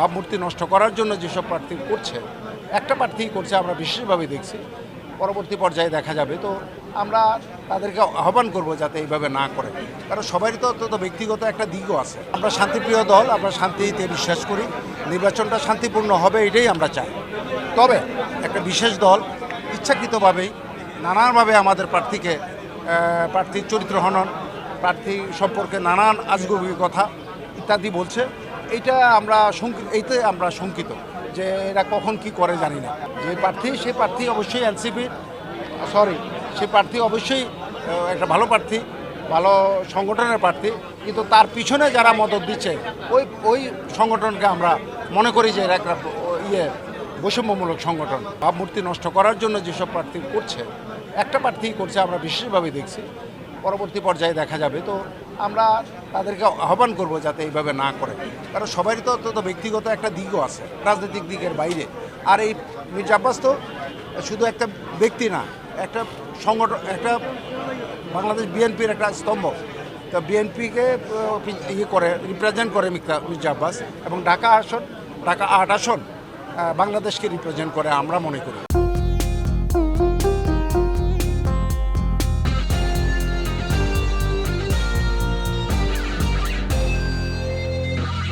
ভাবমূর্তি নষ্ট করার জন্য যেসব প্রার্থী করছে, একটা প্রার্থী করছে আমরা বিশেষভাবে দেখছি, পরবর্তী পর্যায়ে দেখা যাবে। তো আমরা তাদেরকে আহ্বান করব যাতে এইভাবে না করে, কারণ সবারই তো ব্যক্তিগত একটা দিকও আছে। আমরা শান্তিপ্রিয় দল, আমরা শান্তিতে বিশ্বাস করি, নির্বাচনটা শান্তিপূর্ণ হবে এটাই আমরা চাই। তবে একটা বিশেষ দল ইচ্ছাকৃতভাবেই নানানভাবে আমাদের প্রার্থীর চরিত্র হনন, প্রার্থী সম্পর্কে নানান আজগুবি কথা ইত্যাদি বলছে। এইতে আমরা শঙ্কিত যে এরা কখন কি করে জানি না। সে প্রার্থী অবশ্যই সে প্রার্থী অবশ্যই একটা ভালো প্রার্থী, ভালো সংগঠনের প্রার্থী, কিন্তু তার পিছনে যারা মদত দিচ্ছে ওই সংগঠনকে আমরা মনে করি যে এরা একটা বৈষম্যমূলক সংগঠন। ভাবমূর্তি নষ্ট করার জন্য যেসব প্রার্থী করছে, একটা প্রার্থী করছে আমরা বিশেষভাবে দেখছি, পরবর্তী পর্যায়ে দেখা যাবে। তো আমরা তাদেরকে আহ্বান করব যাতে এইভাবে না করে, কারণ সবারই তো ব্যক্তিগত একটা দিকও আছে রাজনৈতিক দিকের বাইরে। আর এই মির্জা আব্বাস তো শুধু একটা ব্যক্তি না, একটা সংগঠন, একটা বাংলাদেশ বিএনপির একটা স্তম্ভ। তো বিএনপিকে রিপ্রেজেন্ট করে মির্জা আব্বাস, এবং ঢাকা 8 আসন বাংলাদেশকে রিপ্রেজেন্ট করে আমরা মনে করি।